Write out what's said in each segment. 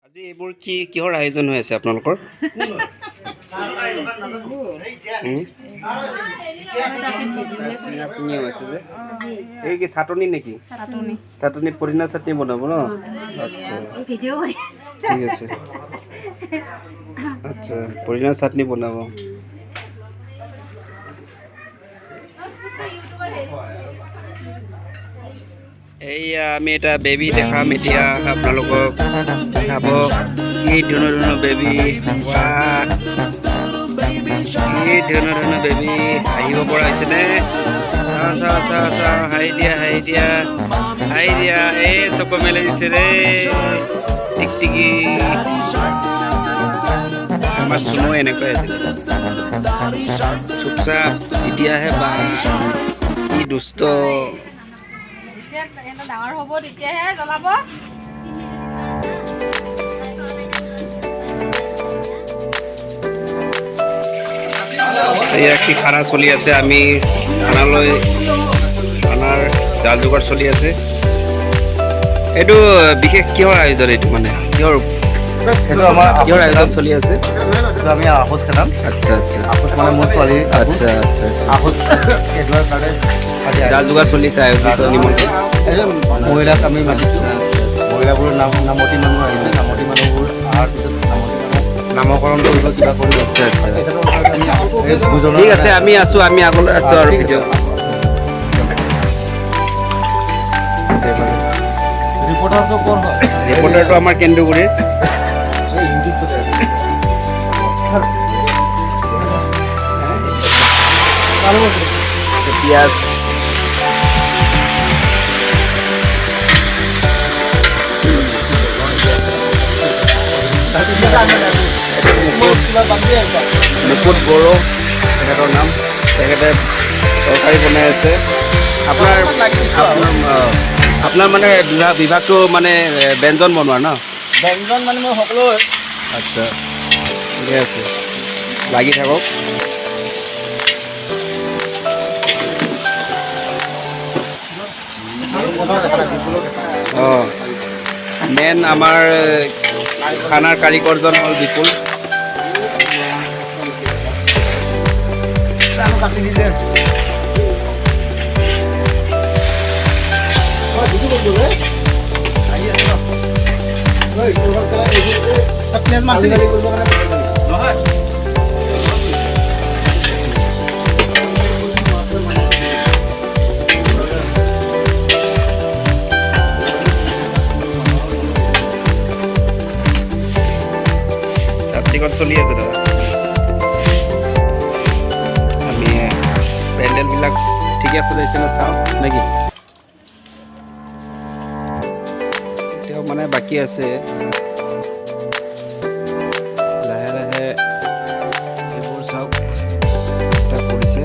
আজি এইবোৰ কিহৰ আয়োজন হৈ আছে আপোনালোকৰ? চিঙা হৈছে যে এই কি চাটনি নেকি? চাটনি পুদিনা চাটনি বনাব ন? আচ্ছা ঠিক আছে। আচ্ছা পুদিনা চাটনি বনাব। এইয়া আমি এটা বেবী দেখাম এতিয়া আপোনালোকক। চাব কি ধৰণৰ বেবী, কি ধৰণৰ বেবী আহিব পৰা হৈছেনে? চাওঁ হাই দিয়া এই চকু মেলি দিছে ৰে টিকটিকি। আমাৰ চুমু এনেকুৱাই আছিলে চুপচাপ, এতিয়াহে বা কি দুষ্ট। ডাঙৰ হ'ব তেতিয়াহে জ্বলাব। এয়া কি খানা চলি আছে, আমি খানাৰ যা যোগাৰ চলি আছে। এইটো বিশেষ কিহৰ আয়োজন? এইটো মানে কিহৰ আয়োজন চলি আছে? আমি আহোজ খেলাম। আচ্ছা আহোজ মানে মোৰ ছোৱালী। আচ্ছা আহোজ এইটোৰ কাৰণে যা যোগাৰ চলিছে আয়োজন নিমন্ত্ৰণ। মহিলাক আমি মাতিছোঁ। মহিলাবোৰ নামতি মানুহ আহিছে, নামতি মানুহবোৰ অহাৰ পিছত নামকৰণ কৰিব, কিবা কৰিব। আচ্ছা বুজনা ঠিক আছে, আমি আছোঁ, আমি আগলৈ আছোঁ আৰু ভিডিঅ'। ৰিপৰ্টাৰটো ক'ৰ হয়? ৰিপৰ্টাৰটো আমাৰ কেন্দ্ৰগুৰিৰ। পিঁয়াজ মুকুট বড়ো তেখেতৰ নাম, তেখেতে তৰকাৰী বনাই আছে। আপোনাৰ মানে বিভাগটো মানে ব্যঞ্জন বনোৱাৰ ন? ব্যঞ্জন মানে মই সকলো। আচ্ছা ঠিকে আছে, লাগি থাকক। মেইন আমাৰ খানাৰ কাৰিকৰজন হ'ল বিপুল। চলি আছে দাদা। আমি পেণ্ডেলবিলাক ঠিকে সজাইছে নে চাওঁ নেকি? এতিয়াও মানে বাকী আছে, লাহে লাহে এইবোৰ চাওক কৰিছে।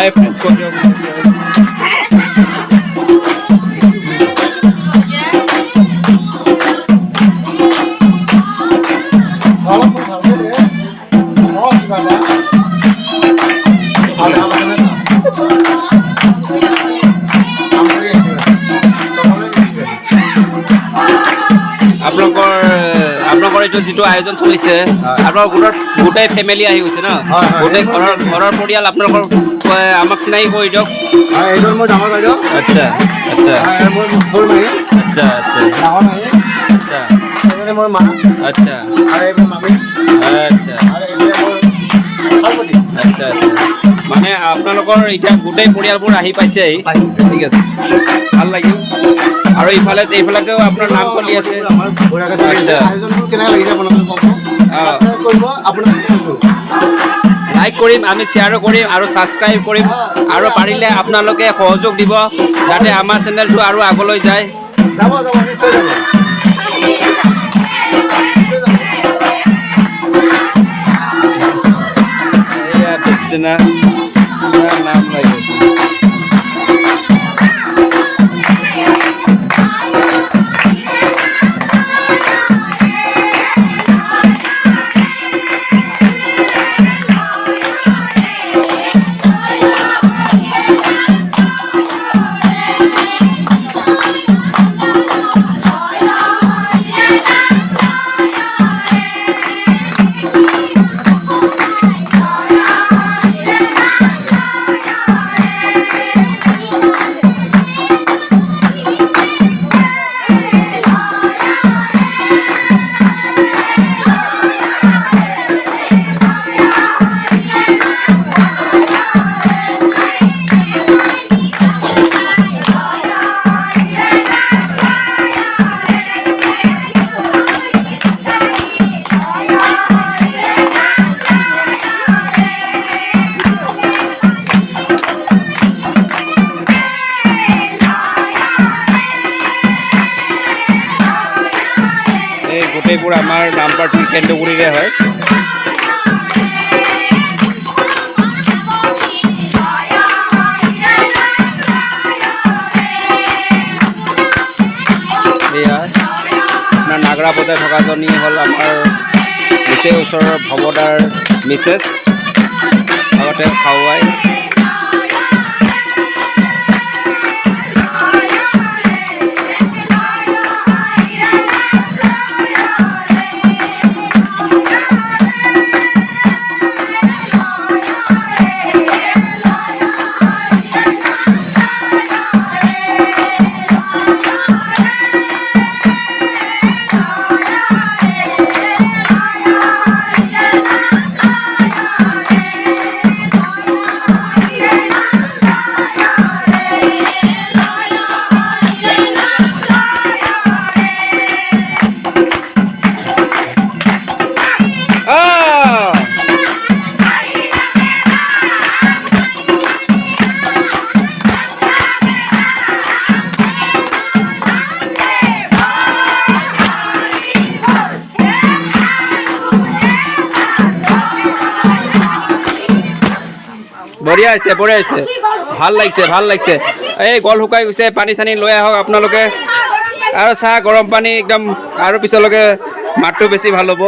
সদায় ফ্ৰেছ কৰি দিয়ক। আপোনালোকৰ এইটো যিটো আয়োজন চলিছে আপোনালোকৰ গোটেই ফেমিলি আহি গৈছে ন? গোটেই ঘৰৰ পৰিয়াল আপোনালোকৰ আমাক চিনাকি কৰি দিয়ক। এইজন মোৰ ডাঙৰ বাইদেউ। আচ্ছা আচ্ছা মোৰ সৰু মাহী। আচ্ছা আচ্ছা ডাঙৰ মাহী। আচ্ছা এইজনে মোৰ মা। আচ্ছা আৰু এইবোৰ মামী। আচ্ছা আৰু এইজনে মোৰ শালপতি। আচ্ছা আচ্ছা মানে আপোনালোকৰ এতিয়া গোটেই পৰিয়ালবোৰ আহি পাইছে। ঠিক আছে, ভাল লাগিল। আৰু এইফালেতো আপোনাৰ নাম চলি আছে। লাইক কৰিম, আমি শ্বেয়াৰো কৰিম আৰু ছাবস্ক্ৰাইব কৰিম আৰু পাৰিলে আপোনালোকে সহযোগ দিব যাতে আমাৰ চেনেলটো আৰু আগলৈ যায়। নাম লাগে গোটেইবোৰ আমাৰ নামপাৰ্টি কেন্দ্ৰগুৰিৰে হয়। এয়া আপোনাৰ নাগৰা বজাই থকাজনী হ'ল আমাৰ গোটেই ওচৰৰ ভৱদাৰ মিছেছ, আগতে খাওৱাই। বঢ়িয়া হৈছে, বঢ়িয়া হৈছে, ভাল লাগিছে, ভাল লাগিছে। এই গল শুকাই গৈছে, পানী চানী লৈ আহক আপোনালোকে আৰু চাহ গৰম পানী একদম, আৰু পিছলৈকে মাতটো বেছি ভাল হ'ব।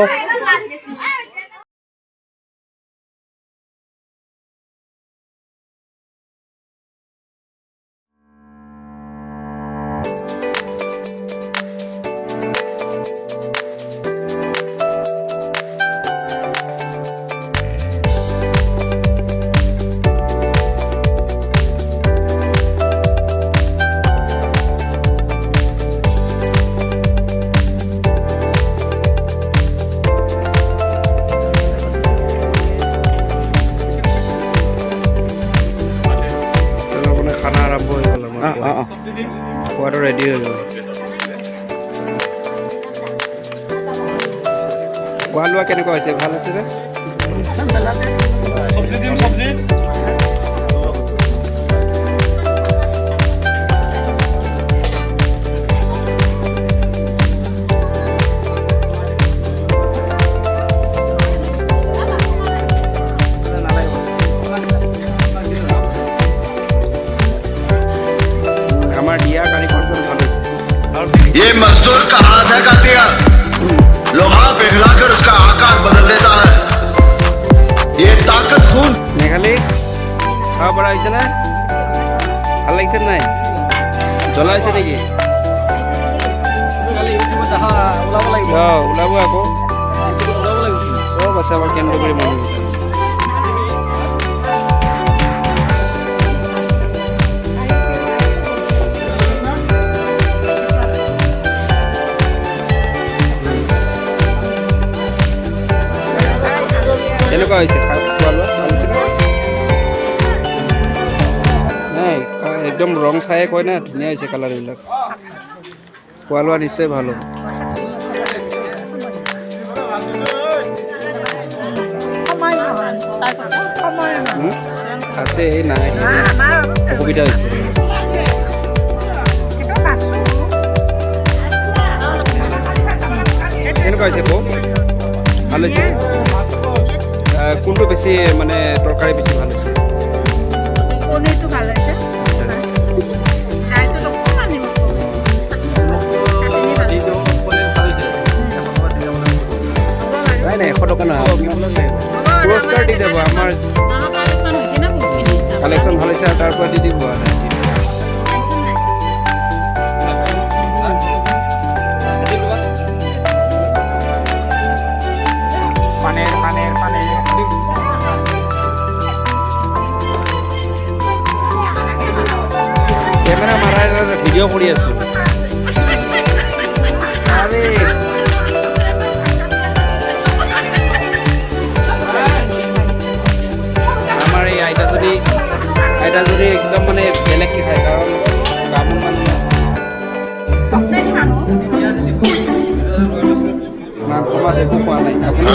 খোৱাটো ৰেডি হৈ গ'ল। খোৱা লোৱা কেনেকুৱা হৈছে, ভাল হৈছে নে? ये मजदूर का हाथ है कातिया लोहा पिघलाकर उसका आकार बदल देता है ये ताकत खून মেঘালী খাব পৰা হৈছে না ভাল লাগিছে নাই জ্বলা হৈছে নেকি ওলাব আকৌ চব আছে আমাৰ কেন্দ্ৰগুৰি মানুহ কেনেকুৱা হৈছে খোৱা লোৱা ভাল হৈছে নাই একদম ৰং চায়ে কয় না ধুনীয়া হৈছে কালাৰবিলাক খোৱা লোৱা নিশ্চয় ভাল হ'ব আছে নাই অসুবিধা হৈছে কেনেকুৱা হৈছে কওক ভাল হৈছে কোনটো বেছি মানে তৰকাৰী বেছি ভাল হৈছে পনীৰটো ভাল হৈছে ৰাইটো অকণমান নিমখ নাই নাই 100 টকা নহয় পুৰস্কাৰ দি যাব আমাৰ কালেকশ্যন ভাল হৈছে আৰু তাৰ পৰা দি দিব কেমেৰা মাৰাই ভিডিঅ' কৰি আছোঁ আমাৰ এই আইতাজনী একদম মানে বেলেগকৈ খায় কাৰণ বামুণ মানুহ মাংস মাছ একো খোৱা নাই আপুনি